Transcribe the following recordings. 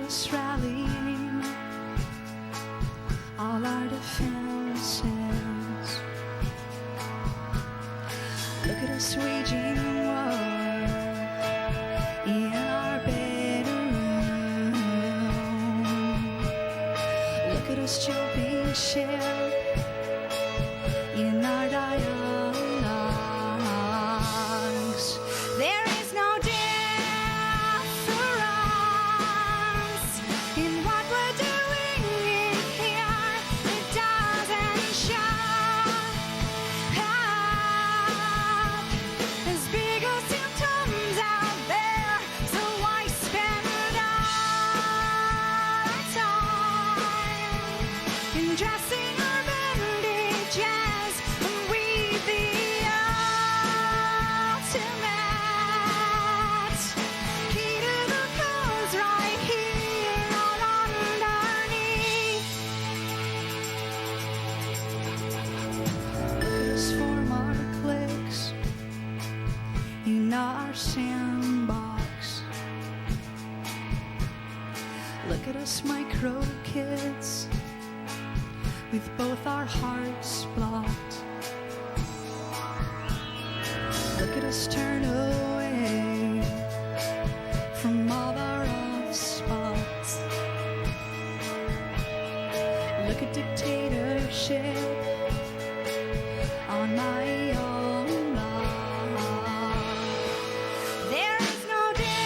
us rallying all our defenses. Look at us waging war in our bedroom. Look at us jumping ship in our dialogues. There is no difference in what we're doing in here. It doesn't show up as big as symptoms out there. So why spend our time in dressing our bandages and weave the ultimate key to the cause right here or underneath? Let's form our cliques in our sandbox. Look at us micro kids with both our hearts blocked. Look at us turn away from all our off spots. Look at dictatorship on my own block. There is no difference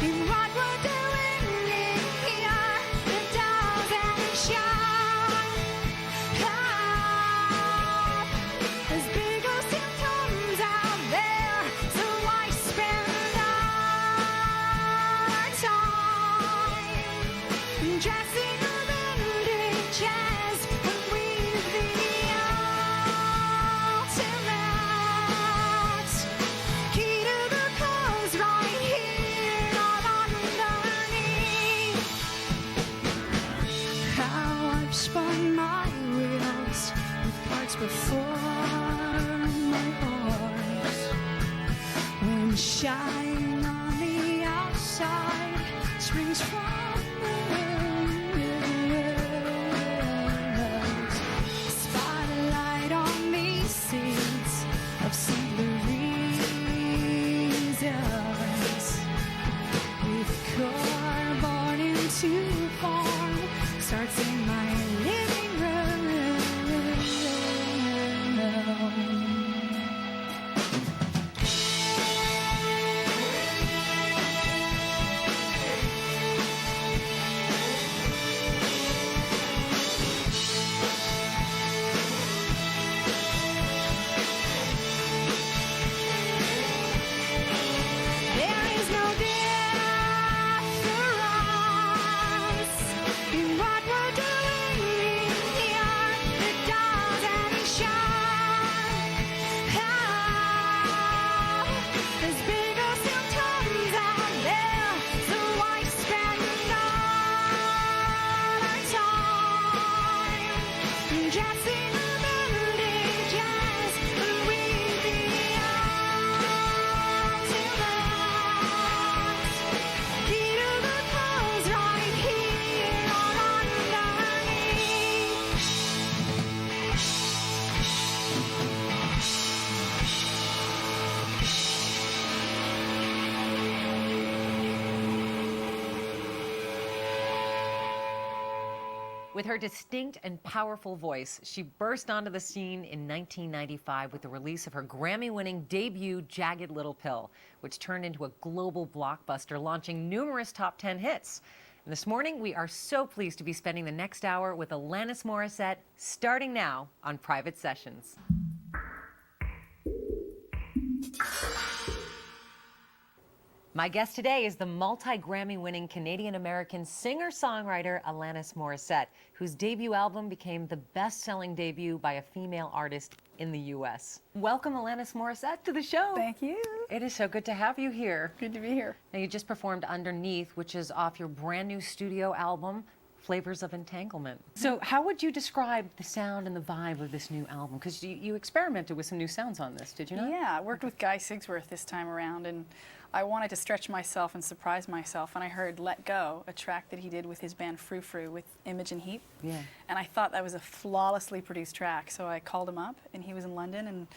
in what we're doing in here. It doesn't shine up as big as symptoms out there. So why spend our time dressing our bandages when we've the ultimate key to the cause right here, not underneath? How I've spun my wheels with parts before my horse. When shine on the outside springs from the windows. Spotlight on these seeds of simpler reasons. With core born into form starts in my living room. There is no difference in what we're doing in here. It doesn't shine up as big as symptoms out there. So why spend our time dressing our bandages and weave the ultimate key to the cause right here or underneath? With her distinct and powerful voice, she burst onto the scene in 1995 with the release of her Grammy-winning debut, Jagged Little Pill, which turned into a global blockbuster, launching numerous top 10 hits. And this morning, we are so pleased to be spending the next hour with Alanis Morissette, starting now on Private Sessions. My guest today is the multi-Grammy-winning Canadian-American singer-songwriter Alanis Morissette, whose debut album became the best-selling debut by a female artist in the U.S. Welcome, Alanis Morissette, to the show. Thank you. It is so good to have you here. Good to be here. Now, you just performed Underneath, which is off your brand new studio album, Flavors of Entanglement. So how would you describe the sound and the vibe of this new album? Because you experimented with some new sounds on this, did you not? Yeah, I worked with Guy Sigsworth this time around, and I wanted to stretch myself and surprise myself, and I heard Let Go, a track that he did with his band Frou Frou with Image and Heat. Yeah. And I thought that was a flawlessly produced track, so I called him up, and he was in London,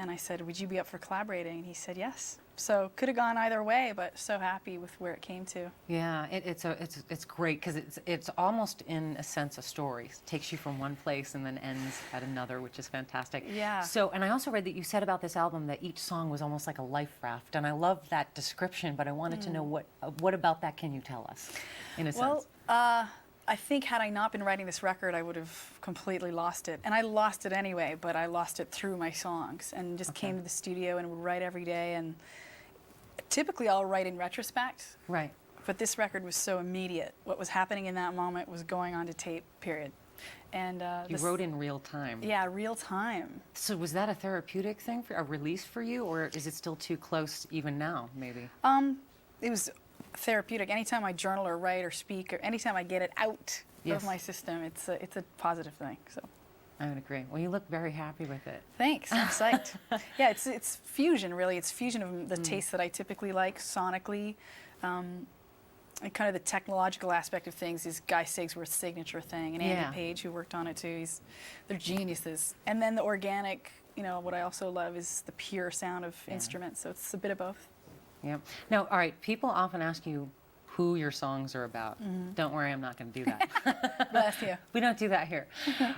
and I said, would you be up for collaborating? And he said yes. So could have gone either way, but so happy with where it came to. Yeah, it's great because it's almost in a sense a story. It takes you from one place and then ends at another, which is fantastic. Yeah. So, and I also read that you said about this album that each song was almost like a life raft, and I love that description. But I wanted to know what about that can you tell us, in a sense? Well, I think had I not been writing this record, I would have completely lost it. And I lost it anyway, but I lost it through my songs and just came to the studio and would write every day. And typically I'll write in retrospect. Right. But this record was so immediate. What was happening in that moment was going on to tape, period. And you wrote in real time. Yeah, real time. So was that a therapeutic thing, a release for you, or is it still too close even now, maybe? It was therapeutic. Anytime I journal or write or speak, or anytime I get it out of my system, it's a positive thing. So. I would agree. Well, you look very happy with it. Thanks. I'm psyched. Yeah, it's fusion, really. It's fusion of the taste that I typically like sonically. And kind of the technological aspect of things is Guy Sigsworth's signature thing, and Andy Page, who worked on it too. They're geniuses. And then the organic, what I also love is the pure sound of instruments. So it's a bit of both. Yeah. Now, all right, people often ask you who your songs are about. Don't worry, I'm not going to do that. Bless you. We don't do that here.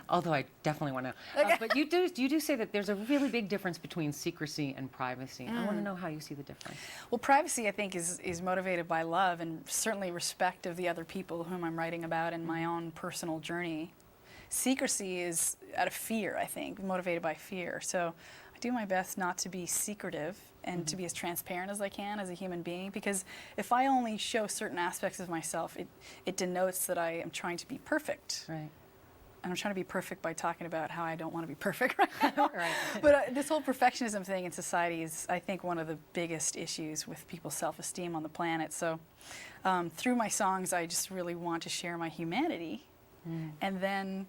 Although I definitely want to. But you do say that there's a really big difference between secrecy and privacy. I want to know how you see the difference. Well, privacy, I think, is motivated by love and certainly respect of the other people whom I'm writing about and my own personal journey. Secrecy is out of fear, I think, motivated by fear. So I do my best not to be secretive and to be as transparent as I can as a human being, because if I only show certain aspects of myself, it denotes that I am trying to be perfect. Right. And I'm trying to be perfect by talking about how I don't want to be perfect right now. Right. But this whole perfectionism thing in society is, I think, one of the biggest issues with people's self-esteem on the planet. So through my songs, I just really want to share my humanity. And then,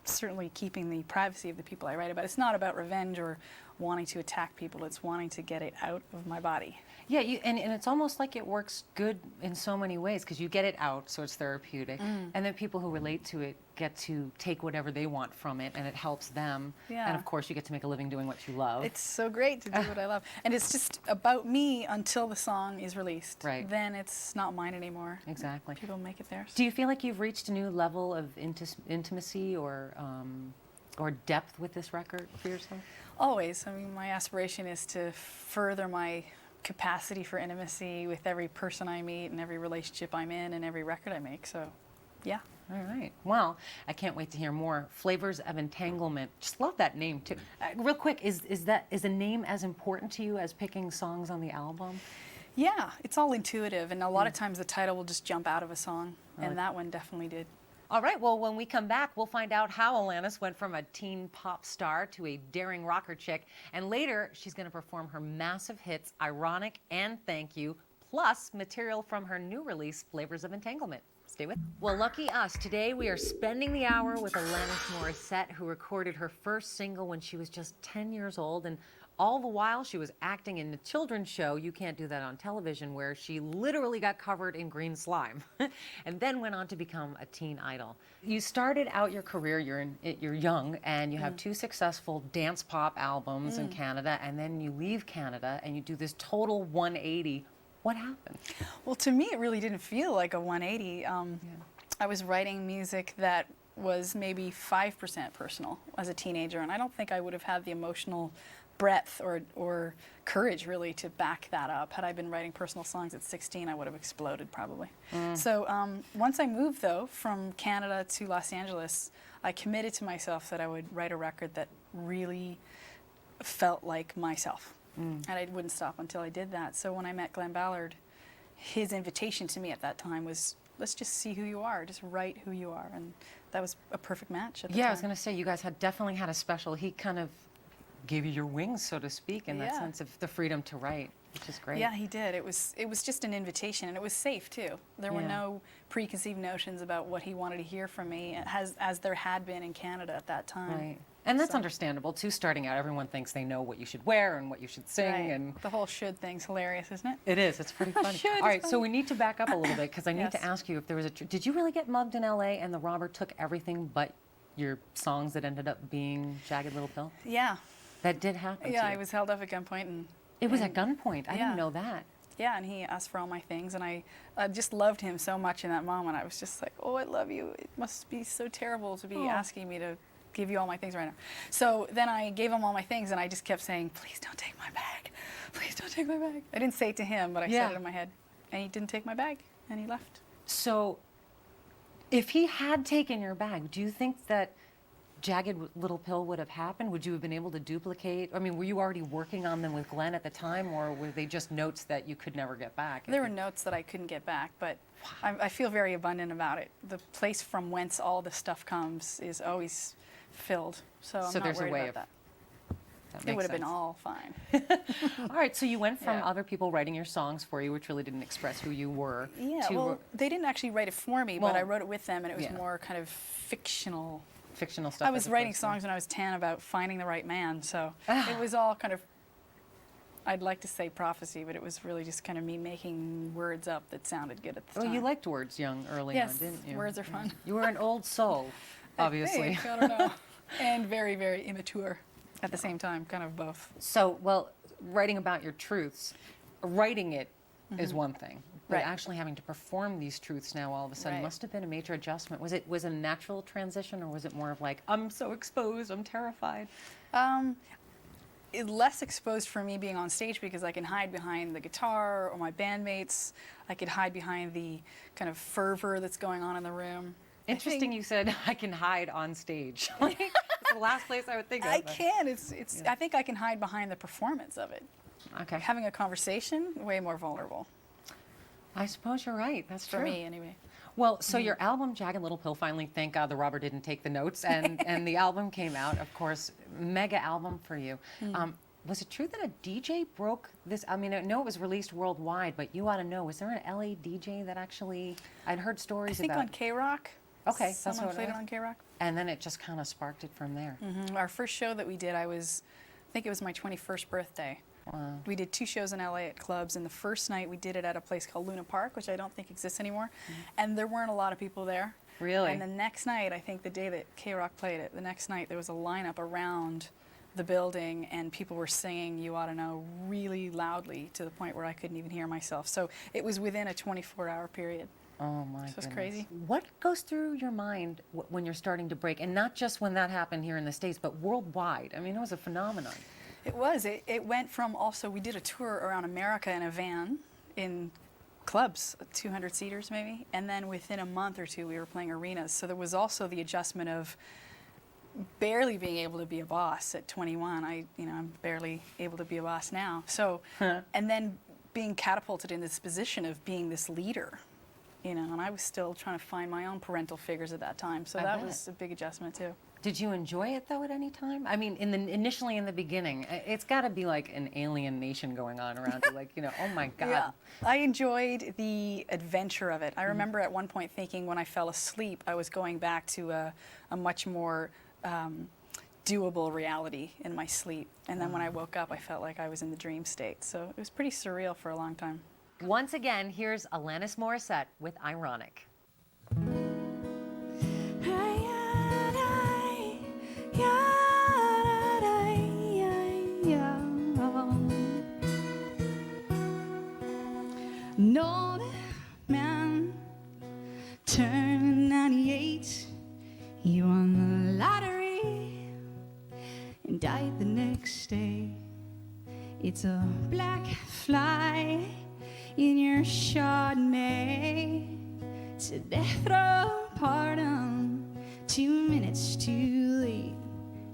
certainly keeping the privacy of the people I write about. It's not about revenge or wanting to attack people. It's wanting to get it out of my body. Yeah, and it's almost like it works good in so many ways, because you get it out, so it's therapeutic, and then people who relate to it get to take whatever they want from it, and it helps them. Yeah. And of course, you get to make a living doing what you love. It's so great to do what I love. And it's just about me until the song is released. Right. Then it's not mine anymore. Exactly. People make it theirs. Do you feel like you've reached a new level of intimacy or depth with this record for yourself? Always. I mean, my aspiration is to further my capacity for intimacy with every person I meet and every relationship I'm in and every record I make. So, yeah. All right. Well, I can't wait to hear more. Flavors of Entanglement. Just love that name too. Real quick, is the name as important to you as picking songs on the album? Yeah, it's all intuitive, and a lot of times the title will just jump out of a song, and that one definitely did. All right, well, when we come back, we'll find out how Alanis went from a teen pop star to a daring rocker chick. And later, she's going to perform her massive hits, Ironic and Thank You, plus material from her new release, Flavors of Entanglement. Stay with. Well, lucky us. Today, we are spending the hour with Alanis Morissette, who recorded her first single when she was just 10 years old. And all the while, she was acting in the children's show, You Can't Do That on Television, where she literally got covered in green slime, and then went on to become a teen idol. You started out your career, you're young, and you have two successful dance pop albums in Canada, and then you leave Canada, and you do this total 180. What happened? Well, to me, it really didn't feel like a 180. I was writing music that was maybe 5% personal as a teenager, and I don't think I would have had the emotional breadth or courage really to back that up. Had I been writing personal songs at 16, I would have exploded probably. So once I moved though from Canada to Los Angeles, I committed to myself that I would write a record that really felt like myself. And I wouldn't stop until I did that. So when I met Glenn Ballard, his invitation to me at that time was, let's just see who you are, just write who you are. And that was a perfect match at the time. I was going to say, you guys definitely had a special, he kind of gave you your wings, so to speak, in that Yeah. sense of the freedom to write, which is great. Yeah, he did. It was just an invitation, and it was safe too. There were Yeah. no preconceived notions about what he wanted to hear from me, as there had been in Canada at that time. Right. And that's So- understandable too. Starting out, everyone thinks they know what you should wear and what you should sing, Right. and The whole should thing's hilarious, isn't it? it is. It's pretty funny. Should, All right, it's so funny. we need to back up a little bit because I need to Yes. ask you if there was a. Did you really get mugged in L.A. and the robber took everything but your songs that ended up being Jagged Little Pill? Yeah. That did happen. Yeah, to I you. was held up at gunpoint, and It was and- at gunpoint. I yeah. didn't know that. Yeah, and he asked for all my things, and I just loved him so much in that moment. I was just like, oh, I love you. It must be so terrible to be Oh. asking me to give you all my things right now. So then I gave him all my things, and I just kept saying, please don't take my bag. Please don't take my bag. I didn't say it to him, but I Yeah. said it in my head. And he didn't take my bag, and he left. So, if he had taken your bag, do you think that Jagged Little Pill would have happened? Would you have been able to duplicate? I mean, were you already working on them with Glenn at the time, or were they just notes that you could never get back? There were notes that I couldn't get back, but I feel very abundant about it. The place from whence all the stuff comes is always filled, so I'm So not there's a worried way about of- that. That It would makes have been sense. all fine. All right, so you went from Yeah. other people writing your songs for you, which really didn't express who you were, Yeah, to well, they didn't actually write it for me, but I Well, wrote it with them, and it was yeah. more kind of fictional. fictional stuff. I was as writing opposed to- songs when I was 10 about finding the right man, so it was all kind of, I'd like to say prophecy, but it was really just kind of me making words up that sounded good at the Well, time. you liked words young early Yes, on, didn't you? words are fun. You were an old soul, obviously. I think, I don't know. And very, very immature at the same time, kind of both. So, well, writing about your truths, writing it is one thing, but Right. actually having to perform these truths now all of a sudden Right. must have been a major adjustment. Was it a natural transition, or was it more of like, I'm so exposed, I'm terrified? Less exposed for me being on stage because I can hide behind the guitar or my bandmates. I could hide behind the kind of fervor that's going on in the room. I Interesting, think you said I can hide on stage. Like, it's the last place I would think of. I but- can. It's. I think I can hide behind the performance of it. Okay. Having a conversation, way more vulnerable I suppose you're right. That's for true. me, anyway. Well, so your album, Jagged Little Pill, finally, thank God the robber didn't take the notes, and the album came out, of course, mega album for you. Was it true that a DJ broke this? I mean, I know it was released worldwide, but you ought to know, was there an LA DJ that actually, I'd heard I stories think about, on K-Rock. Okay, that's someone what it played it was. on K-Rock. and then it just kind of sparked it from there. Our first show that we did, I think it was my 21st birthday. Wow. We did 2 shows in LA at clubs, and the first night we did it at a place called Luna Park, which I don't think exists anymore, and there weren't a lot of people there. Really? And the next night, I think the day that K-Rock played it, the next night there was a lineup around the building, and people were singing You Ought to Know really loudly to the point where I couldn't even hear myself. So it was within a 24-hour period. Oh my So it's goodness. crazy. What goes through your mind when you're starting to break, and not just when that happened here in the States, but worldwide? I mean, it was a phenomenon. It was. It went from also, we did a tour around America in a van in clubs, 200 seaters maybe, and then within a month or two we were playing arenas. So there was also the adjustment of barely being able to be a boss at 21. I'm barely able to be a boss now. So, and then being catapulted in this position of being this leader, and I was still trying to find my own parental figures at that time. So I that bet. was a big adjustment too. Did you enjoy it though at any time? I mean, initially in the beginning, it's got to be like an alien nation going on around you, like oh my God. Yeah, I enjoyed the adventure of it. I remember at one point thinking when I fell asleep, I was going back to a much more doable reality in my sleep. And then when I woke up, I felt like I was in the dream state. So it was pretty surreal for a long time. Once again, here's Alanis Morissette with Ironic. An old man turned 98. He won the lottery and died the next day. It's a black fly in your Chardonnay. It's a death row pardon, 2 minutes too late.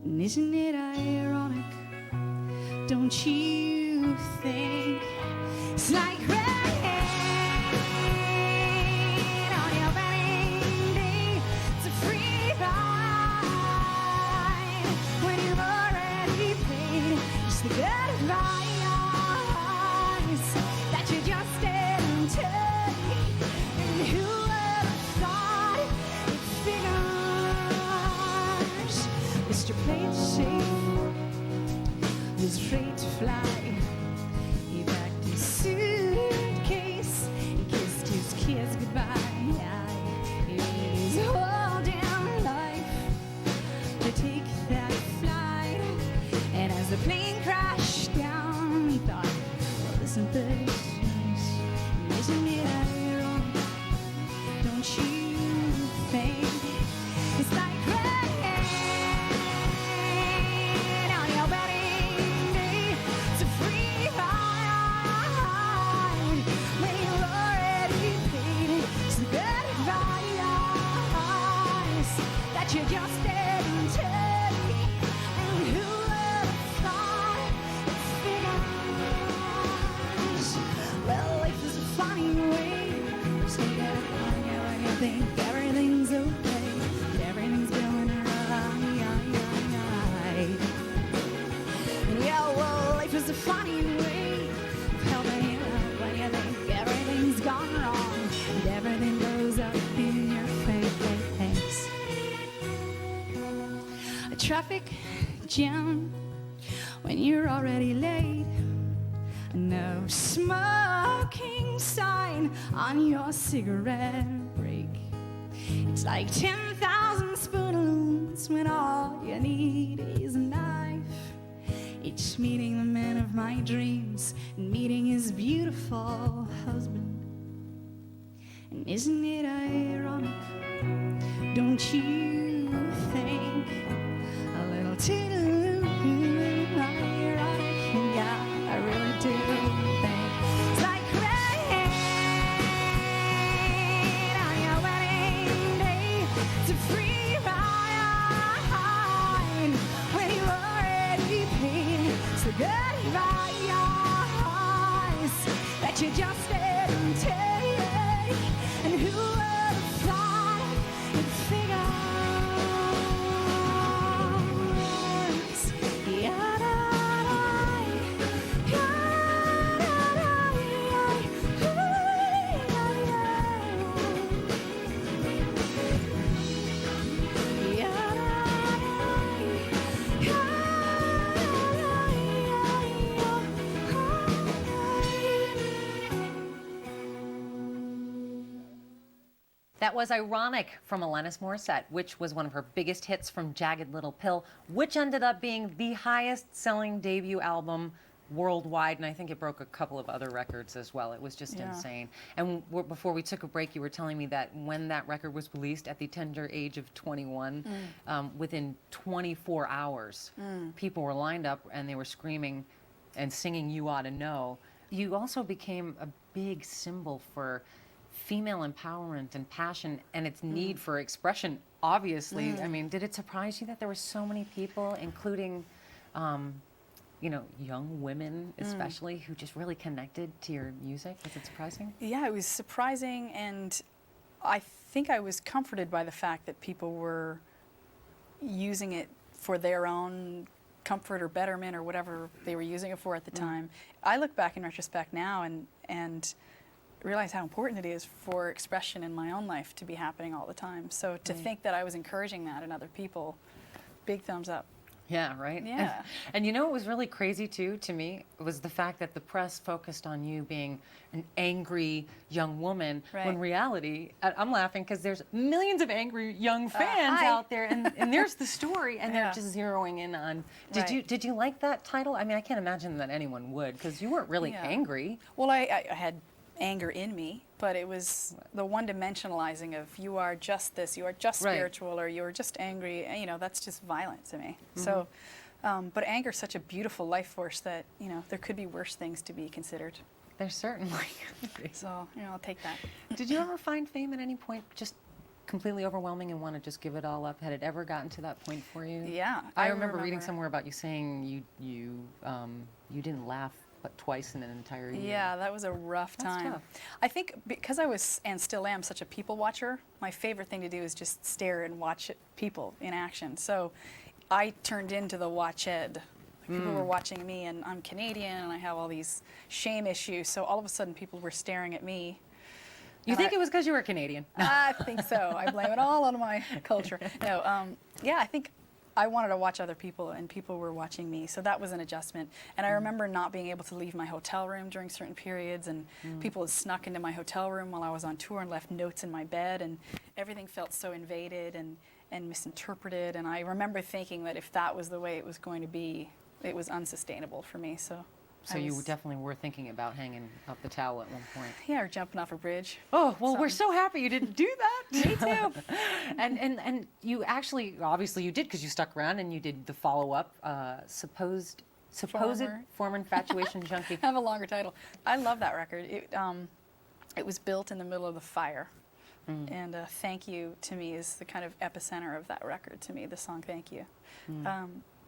And isn't it ironic? Don't you think it's like rain on your wedding day? It's a free ride when you've already paid Mr. Play it safe was afraid to fly. He packed his suitcase, he kissed his kids goodbye. He made his whole damn life to take that flight. And as the plane crashed down, he thought, well, isn't this nice? Isn't it ironic? Don't you think it's like rain on your wedding day? It's a free ride when you're already paid. It's the good advice that you just didn't take. And who would have thought it figures? Well, life is a funny way. Sneak out on you when you think everything's okay, and everything's going right. Yeah, well, life is a funny way of helping you out when you think everything's gone wrong, and everything blows up in your face. A traffic jam when you're already late. No smoking sign on your cigarette break. It's like 10,000 spoons when all you need is a knife. It's meeting the man of my dreams and meeting his beautiful husband. And isn't it ironic? Don't you think a little too ironic? Yeah, I really do think it's like rain on your wedding day. It's a free ride when you already paid. It's the good advice that you just didn't take. And who would have thought it figures? Yeah, That was Ironic from Alanis Morissette, which was one of her biggest hits from Jagged Little Pill, which ended up being the highest selling debut album worldwide, and I think it broke a couple of other records as well. It was just insane. And before we took a break, you were telling me that when that record was released at the tender age of 21, within 24 hours, people were lined up and they were screaming and singing You Ought to Know. You also became a big symbol for female empowerment and passion and its need for expression, obviously. I mean, did it surprise you that there were so many people, including you know, young women especially, who just really connected to your music? Was it surprising? Yeah, it was surprising, and I think I was comforted by the fact that people were using it for their own comfort or betterment or whatever they were using it for at the time. I look back in retrospect now and realize how important it is for expression in my own life to be happening all the time. So to think that I was encouraging that in other people, big thumbs up. Yeah, right? Yeah. And you know what was really crazy too to me was the fact that the press focused on you being an angry young woman, when in reality, I'm laughing because there's millions of angry young fans out there, and there's the story, and they're just zeroing in on. Did you like that title? I mean, I can't imagine that anyone would, because you weren't really angry. Well, I had anger in me, but it was the one-dimensionalizing of you are just this, you are just spiritual, or you are just angry. You know, that's just violent to me. So, but anger is such a beautiful life force that, you know, there could be worse things to be considered. There certainly could be. So, you know, I'll take that. Did you ever find fame at any point just completely overwhelming and want to just give it all up? Had it ever gotten to that point for you? Yeah. I remember reading somewhere about you saying you didn't laugh but twice in an entire year. Yeah, that was a rough time. That's tough. I think because I was, and still am, such a people watcher, my favorite thing to do is just stare and watch people in action. So I turned into the watch-ed. People were watching me, and I'm Canadian, and I have all these shame issues, so all of a sudden people were staring at me. You think it was because you were Canadian? I think so. I blame it all on my culture. No, yeah, I think I wanted to watch other people, and people were watching me, so that was an adjustment. And I remember not being able to leave my hotel room during certain periods, and people had snuck into my hotel room while I was on tour and left notes in my bed, and everything felt so invaded and misinterpreted. And I remember thinking that if that was the way it was going to be, it was unsustainable for me. So you definitely were thinking about hanging up the towel at one point. Yeah, or jumping off a bridge. Oh, well, we're so happy you didn't do that. Me too. And you actually, obviously you did, because you stuck around and you did the follow-up, supposed former infatuation junkie. I have a longer title. I love that record. It was built in the middle of the fire. And Thank You, to me, is the kind of epicenter of that record, to me, the song Thank You.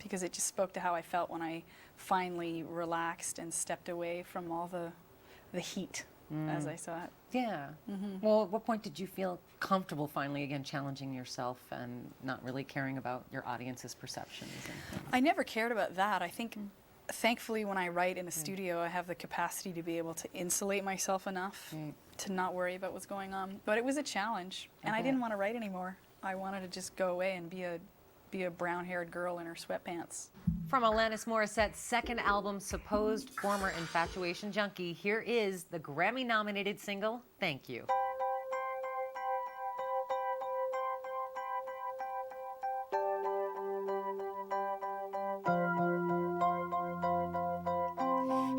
Because it just spoke to how I felt when I finally relaxed and stepped away from all the heat, as I saw it. Yeah. Well, at what point did you feel comfortable finally again challenging yourself and not really caring about your audience's perceptions? I never cared about that. I think, thankfully, when I write in the studio, I have the capacity to be able to insulate myself enough to not worry about what's going on. But it was a challenge, and I didn't want to write anymore. I wanted to just go away and be a brown-haired girl in her sweatpants. From Alanis Morissette's second album, Supposed Former Infatuation Junkie, here is the Grammy-nominated single, Thank You.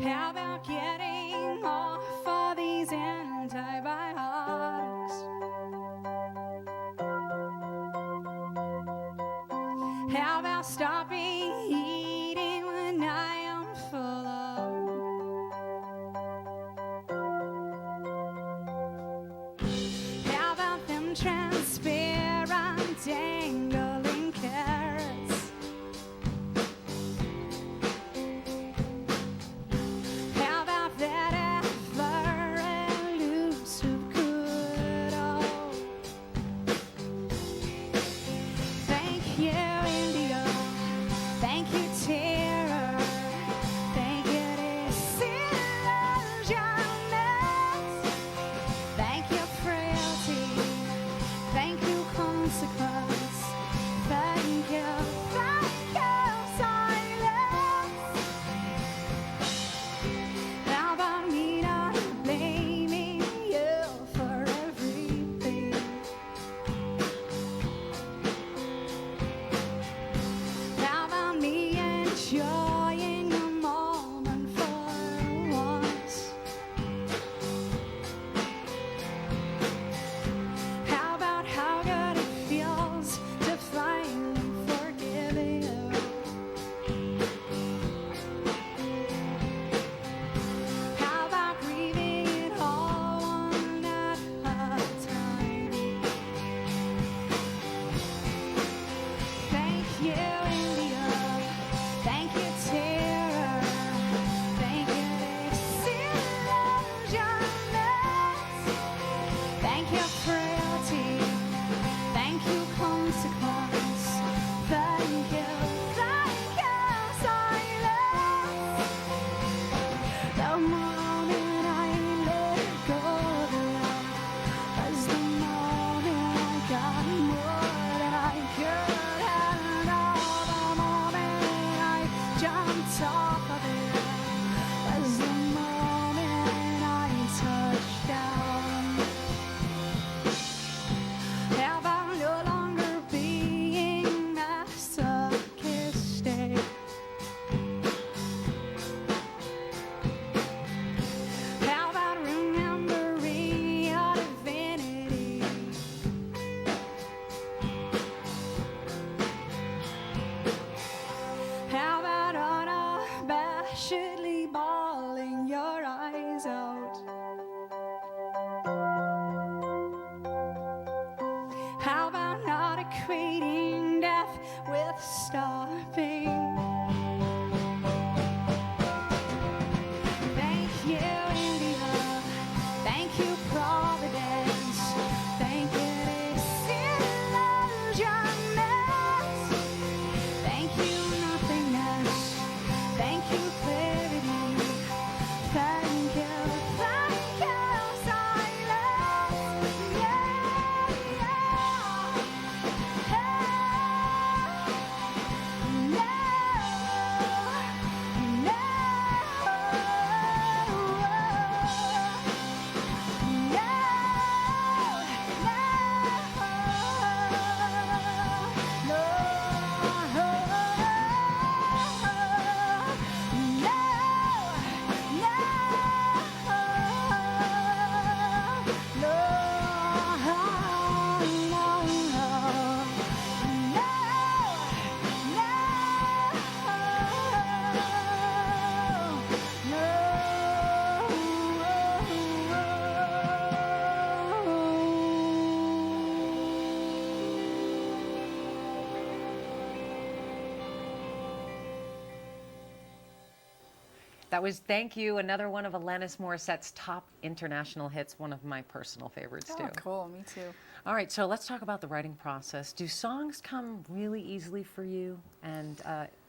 How about getting off all these antibiotics? How about stopping eating when I am full of? How about them transparent dangling carrots? How about that ever elusive good old? Thank you, India. Thank you, terror. Thank you, disillusionment. Thank you, frailty. Thank you, consequence. Thank you, silence. How about me not blaming you for everything? How about me enjoying the moment for once? How about how good it feels to finally forgive you? How about grieving it all one at a time? Thank you, India. Thank you, That was Thank You, another one of Alanis Morissette's top international hits, one of my personal favorites too. Oh, cool. Me too. All right, so let's talk about the writing process. Do songs come really easily for you, and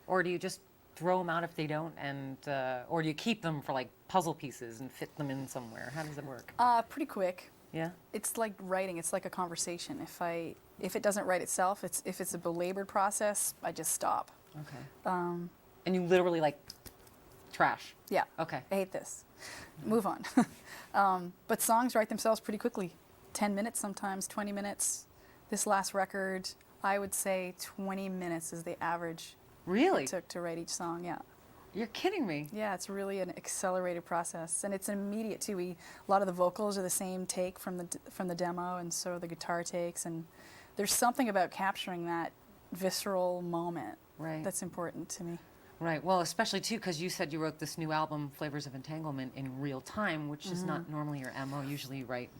or do you just throw them out if they don't, and or do you keep them for like puzzle pieces and fit them in somewhere? How does it work? Pretty quick. Yeah. It's like writing. It's like a conversation. If it doesn't write itself, if it's a belabored process, I just stop. Okay. And you literally like trash. Yeah. Okay. I hate this. Move on. But songs write themselves pretty quickly. 10 minutes sometimes, 20 minutes. This last record, I would say 20 minutes is the average Really? it took to write each song, yeah. You're kidding me. Yeah, it's really an accelerated process, and it's immediate too. A lot of the vocals are the same take from the demo, and so are the guitar takes, and there's something about capturing that visceral moment Right. that's important to me. Right. Well, especially too, because you said you wrote this new album, Flavors of Entanglement, in real time, which is not normally your MO. Usually you write.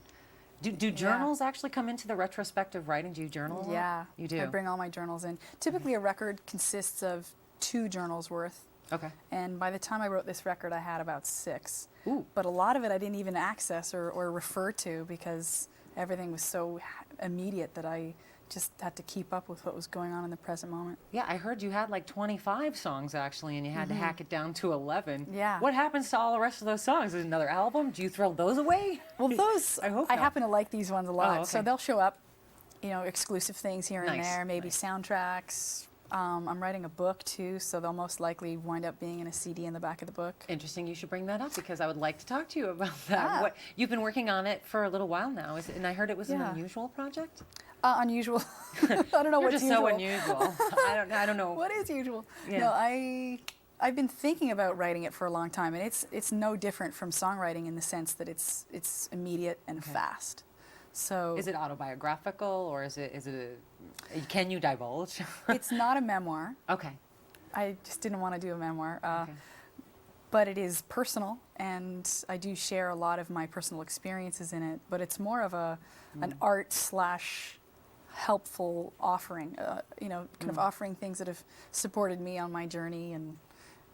Do journals actually come into the retrospective writing? Do you journal a lot? Yeah, You do? I bring all my journals in. Typically, a record consists of 2 journals worth. Okay. And by the time I wrote this record, I had about 6. Ooh. But a lot of it I didn't even access or refer to because everything was so immediate that I just had to keep up with what was going on in the present moment. Yeah, I heard you had like 25 songs actually, and you had to hack it down to 11. Yeah. What happens to all the rest of those songs? Is it another album? Do you throw those away? Well, those, I hope I not. happen to like these ones a lot. Oh, So okay. they'll show up, exclusive things here and Nice, there, maybe nice. soundtracks. I'm writing a book too, so they'll most likely wind up being in a CD in the back of the book. Interesting. You should bring that up because I would like to talk to you about that. Ah. What, you've been working on it for a little while now, and I heard it was an Yeah. unusual project. Unusual. I don't know You're what's just usual. so unusual. I don't know. What is usual? Yeah. No, I've been thinking about writing it for a long time, and it's no different from songwriting in the sense that it's immediate and fast. So Is it autobiographical or is it can you divulge? it's not a memoir. Okay. I just didn't want to do a memoir. Okay. But it is personal, and I do share a lot of my personal experiences in it. But it's more of an art / helpful offering, kind of offering things that have supported me on my journey, and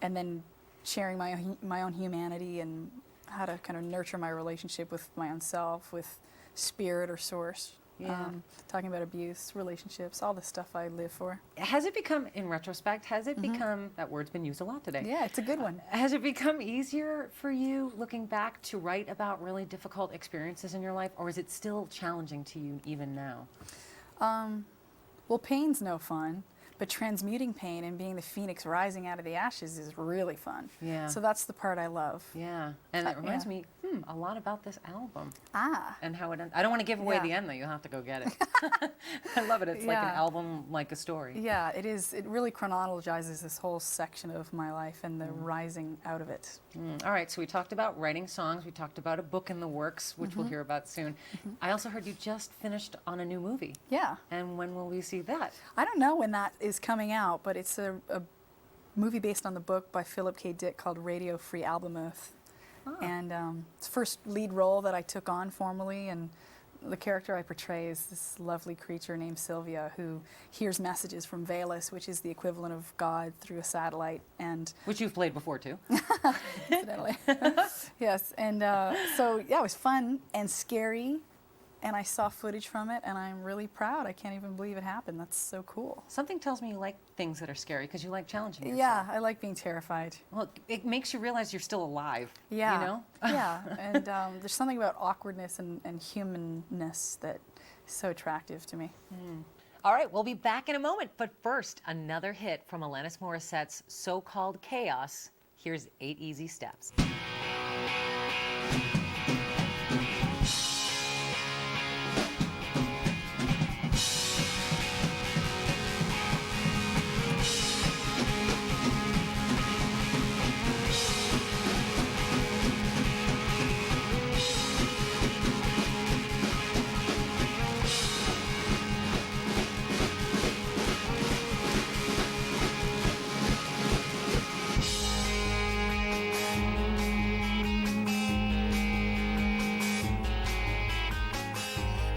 then sharing my own humanity and how to kind of nurture my relationship with my own self, with spirit or source. Yeah. Talking about abuse, relationships, all the stuff I live for. Has it become, in retrospect, become, that word's been used a lot today. Yeah, it's a good one. Has it become easier for you, looking back, to write about really difficult experiences in your life, or is it still challenging to you even now? Well, pain's no fun, but transmuting pain and being the phoenix rising out of the ashes is really fun. Yeah. So that's the part I love. Yeah. And it reminds yeah. me a lot about this album Ah. and how it I don't want to give away Yeah. the end, though. You'll have to go get it. I love it. It's like an Yeah. album, like a story. Yeah, it is. It really chronologizes this whole section of my life and the rising out of it. All right, so we talked about writing songs. We talked about a book in the works, which we'll hear about soon. I also heard you just finished on a new movie. Yeah. And when will we see that? I don't know when that is coming out, but it's a movie based on the book by Philip K. Dick called Radio Free Albemuth. Oh. And it's the first lead role that I took on formally, and the character I portray is this lovely creature named Sylvia who hears messages from Valus, which is the equivalent of God, through a satellite. And Which you've played before, too. incidentally, yes. And so yeah, it was fun and scary, and I saw footage from it, and I'm really proud. I can't even believe it happened. That's so cool. Something tells me you like things that are scary because you like challenging yourself. Yeah, I like being terrified. Well, it makes you realize you're still alive. Yeah. You know? Yeah, and there's something about awkwardness and humanness that is so attractive to me. All right, we'll be back in a moment. But first, another hit from Alanis Morissette's So-Called Chaos. Here's 8 Easy Steps.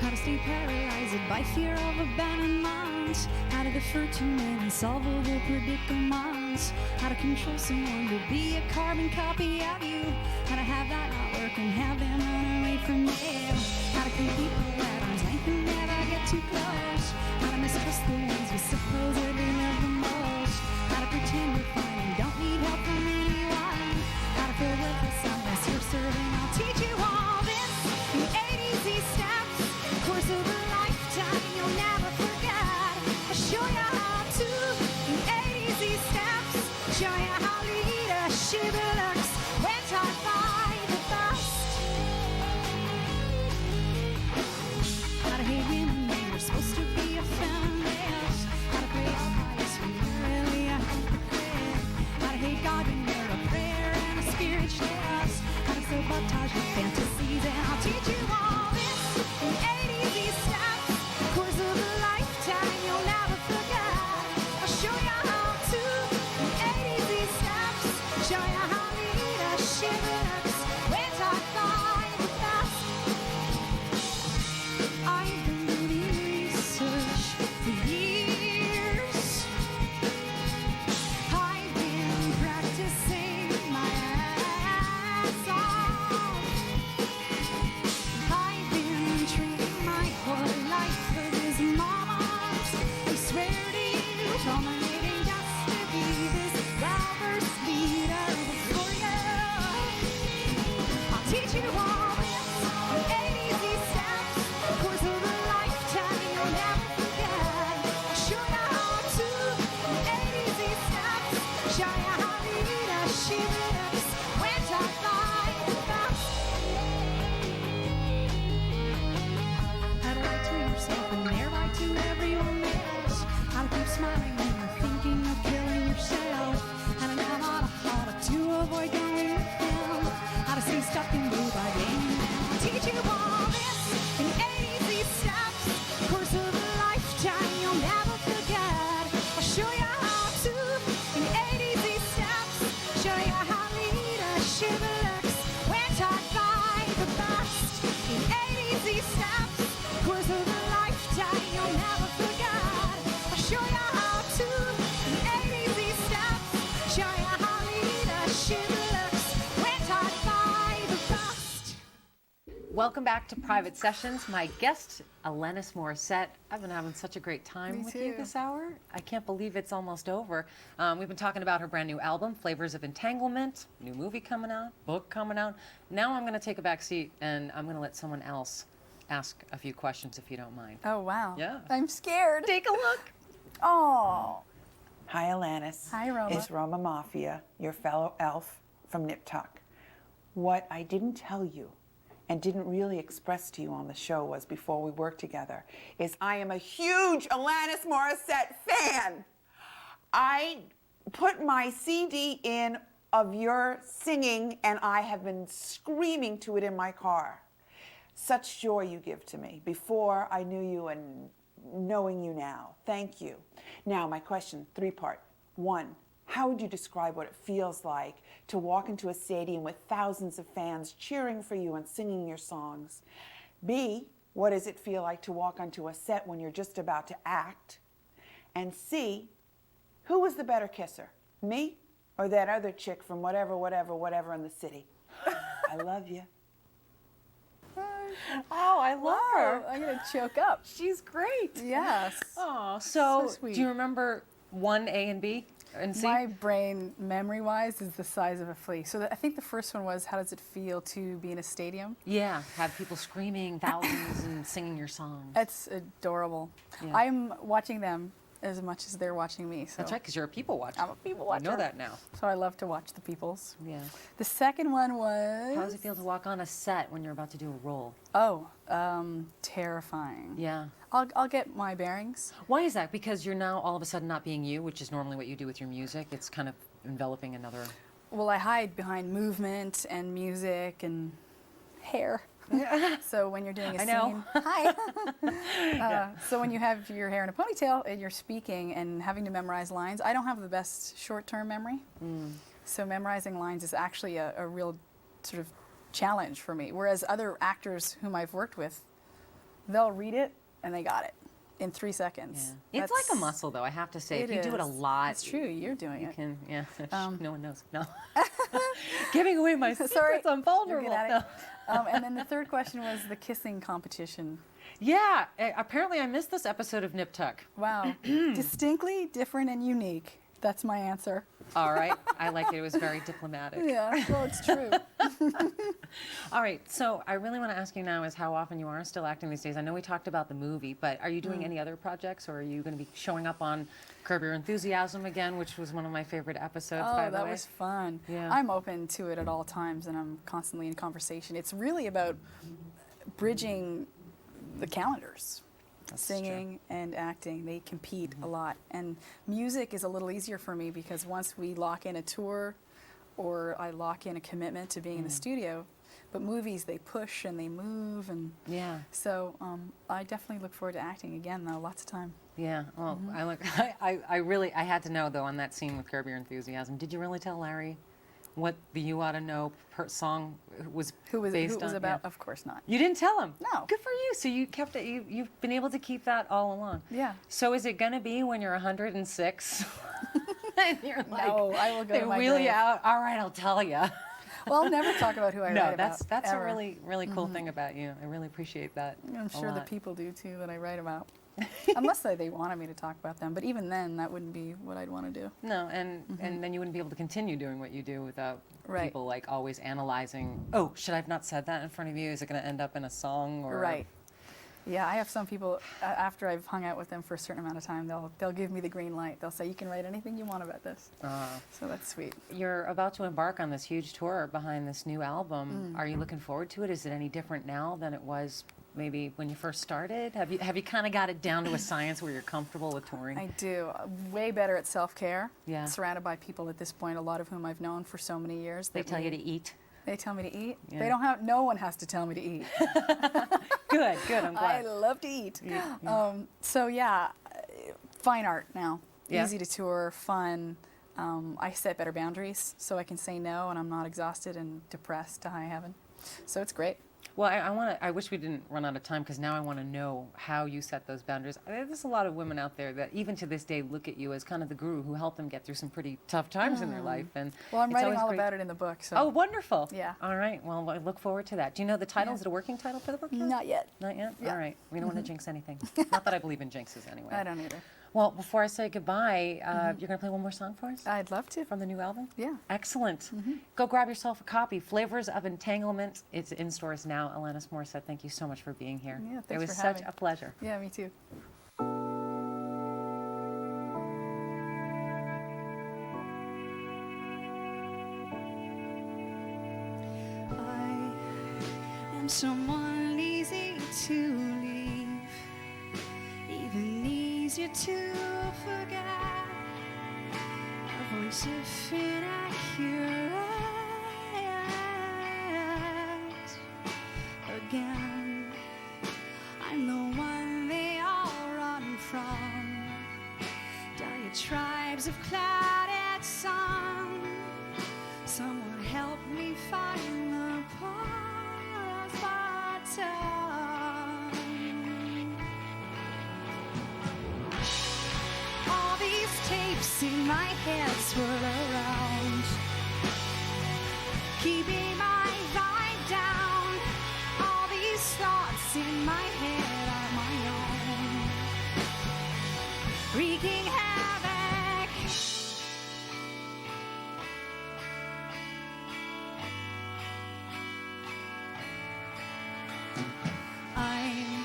How to stay paralyzed by fear of abandonment. How to defer to insolvable predicaments. How how to control someone to be a carbon copy of you, how to have that not work and have them run away from you, how to keep people at arm's length and never get too close, how to mistrust the ones we supposedly love the most, how to pretend we're fine and don't need help from anyone, how to feel worthless unless you're serving. I'll teach you all this in 8 easy steps, course of a lifetime you'll never forget. I'll show you how to in 8 easy steps, show you how leadership looks when taught by the best. How to hate women when you're supposed to be a feminist, how to pray all pious when you're really a hypocrite, how to hate God when you're a prayer and a spiritualist, how to sabotage your fantasies, and I'll teach you all this in 8 easy steps, course of a lifetime you'll never forget. I'll show you how to in 8 easy steps, show you how leadership looks when taught by the best. I've been doing research for years. I've been practicing my ass off. I've been training my whole life for this moment. I swear to you, culminating just to be this well-versed leader before you. I'll teach you all this in 8 easy steps, course of a lifetime you'll never forget. I'll show you how to in 8 easy steps, show you how leadership looks when taught by the best. How to lie to yourself and thereby to everyone else. How to keep smiling when you're thinking of killing yourself. How to know how to avoid going with them. How to stay stuck in blue by game. I'll teach you all this in 8 easy steps. Course of a lifetime you'll never forget. I'll show you how to in 8 easy steps. Show you how leadership looks when taught by the best. In 8 easy steps, course of a lifetime you'll never forget. I'll show you how to in 8 easy steps. Show you how leadership looks when taught by the best. Welcome back to Private Sessions. My guest, Alanis Morissette. I've been having such a great time Me with you too. this hour. I can't believe it's almost over. We've been talking about her brand new album, Flavors of Entanglement, new movie coming out, book coming out. Now I'm going to take a back seat and I'm going to let someone else ask a few questions if you don't mind. Oh, wow. Yeah. I'm scared. Take a look. Oh. Hi, Alanis. Hi, Roma. It's Roma Mafia, your fellow elf from Nip Tuck. What I didn't tell you and didn't really express to you on the show was before we worked together is I am a huge Alanis Morissette fan. I put my CD in of your singing and I have been screaming to it in my car. Such joy you give to me before I knew you and knowing you now. Thank you. Now, my question, 3-part. 1, how would you describe what it feels like to walk into a stadium with thousands of fans cheering for you and singing your songs? B, what does it feel like to walk onto a set when you're just about to act? And C, who was the better kisser, me or that other chick from whatever in the city? I love you. Oh, I love her. I'm going to choke up. She's great. Yes. Oh, So so sweet. do you remember 1, A, and B? And C? My brain, memory-wise, is the size of a flea. So I think the first one was, how does it feel to be in a stadium? Yeah, have people screaming thousands and singing your songs. It's adorable. Yeah. I'm watching them as much as they're watching me. So That's right, because you're a people watcher. I'm a people I watcher. know that now. So I love to watch the peoples. Yeah. The second one was... How does it feel to walk on a set when you're about to do a role? Oh, terrifying. Yeah. I'll get my bearings. Why is that? Because you're now all of a sudden not being you, which is normally what you do with your music. It's kind of enveloping another... Well, I hide behind movement and music and hair. So when you're doing a I know. scene, hi. So when you have your hair in a ponytail and you're speaking and having to memorize lines, I don't have the best short-term memory. So memorizing lines is actually a real sort of challenge for me. Whereas other actors whom I've worked with, they'll read it and they got it. in 3 seconds. Yeah. It's like a muscle, though, I have to say. If you do it a lot, It's true. You're doing you it. can, no one knows. No. Giving away my secrets, Sorry. I'm vulnerable. You're good at No. it. And then the third question was the kissing competition. Yeah, apparently I missed this episode of Nip Tuck. Wow. Distinctly different and unique. That's my answer. All right, I like it. It was very diplomatic. Yeah, well, it's true. All right, so I really want to ask you now is how often you are still acting these days. I know we talked about the movie, but are you doing any other projects, or are you going to be showing up on Curb Your Enthusiasm again, which was one of my favorite episodes, by the way? Oh, that was fun. Yeah. I'm open to it at all times, and I'm constantly in conversation. It's really about bridging the calendars. That's Singing and acting, they compete a lot. And music is a little easier for me because once we lock in a tour or I lock in a commitment to being in the studio, but movies, they push and they move. And Yeah. so I definitely look forward to acting again, though, lots of time. Yeah, well, I had to know, though, on that scene with Curb Your Enthusiasm, did you really tell Larry what the You Oughta Know song was Who was based on? about? Yeah. Of course not. You didn't tell him? No. Good for you. So you kept it, you've been able to keep that all along. Yeah. So is it going to be when you're 106? And you're like, No, I will go they to my wheel you grave. out. All right, I'll tell you. Well, I'll never talk about who I No, write about. that's a ever. really cool thing about you. I really appreciate that. I'm sure a the lot. people do too that I write about. Unless they wanted me to talk about them. But even then, that wouldn't be what I'd want to do. No, and then you wouldn't be able to continue doing what you do without Right. people like always analyzing. Oh, should I have not said that in front of you? Is it going to end up in a song or? Right. Yeah, I have some people, after I've hung out with them for a certain amount of time, they'll give me the green light. They'll say, you can write anything you want about this. So that's sweet. You're about to embark on this huge tour behind this new album. Are you looking forward to it? Is it any different now than it was maybe when you first started? Have you kind of got it down to a science where you're comfortable with touring? I do. Way better at self-care. Yeah. Surrounded by people at this point, a lot of whom I've known for so many years. They that tell you to eat. They tell me to eat. Yeah. They don't have. No one has to tell me to eat. Good. I'm I glad. love to eat. Yeah. So yeah, fine art now. Yeah. Easy to tour, fun. I set better boundaries so I can say no and I'm not exhausted and depressed to high heaven. So it's great. Well, I wish we didn't run out of time because now I want to know how you set those boundaries. There's a lot of women out there that even to this day look at you as kind of the guru who helped them get through some pretty tough times in their life. And Well, I'm it's writing always all great. about it in the book. So. Oh, wonderful. Yeah. All right. Well, I look forward to that. Do you know the title? Yeah. Is it a working title for the book? Yet? Not yet. Not yet? Yeah. All right. We don't want to jinx anything. Not that I believe in jinxes anyway. I don't either. Well, before I say goodbye, you're going to play one more song for us I'd love to. from the new album? Yeah. Excellent. Go grab yourself a copy. Flavors of Entanglement. It's in stores now. Alanis Morissette, thank you so much for being here. Yeah, thanks it was for such having. a pleasure. Yeah, me too. I am someone easy to leave, even easier to forget. A voice if inaccurate again. I'm the one they all run from. Diatribes of clouded sun. Someone help me find the pause button. All these tapes in my head swirl around, keeping my vibe down. All these thoughts in my head are my own, wreaking havoc. I'm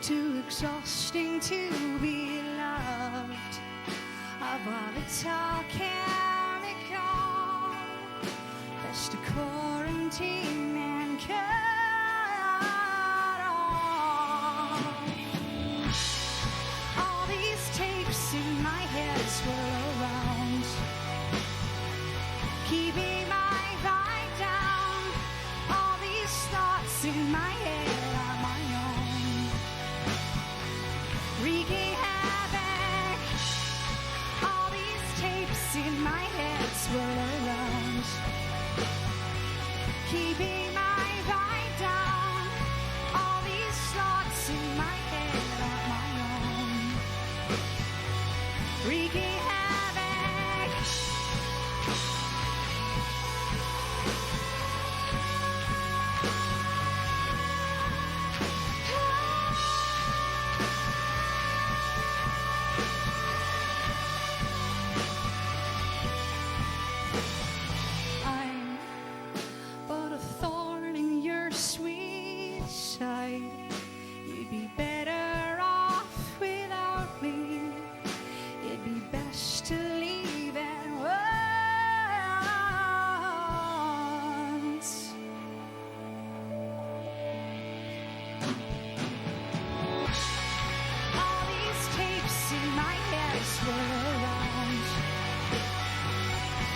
too exhausting to be loved. A volatile chemical, best to quarantine and cut off. All these tapes in my head swirl around, keeping my vibe down. All these thoughts in my head are my own, wreaking havoc. All these tapes in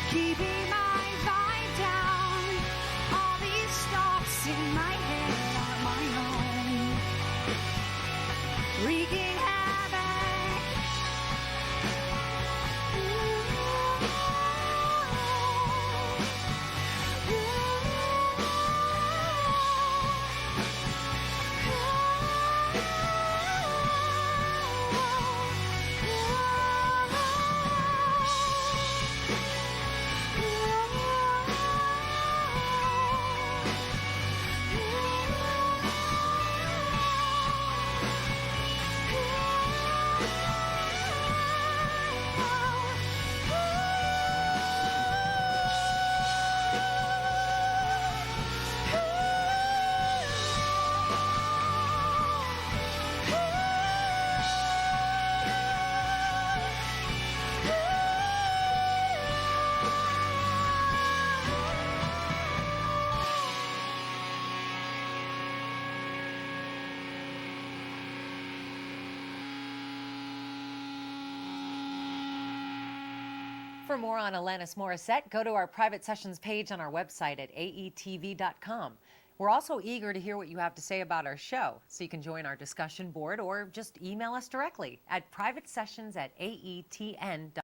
keeping my vibe down. All these thoughts in my head are my own, wreaking havoc. For more on Alanis Morissette, go to our private sessions page on our website at aetv.com. We're also eager to hear what you have to say about our show, so you can join our discussion board or just email us directly at privatesessions@aetn.com.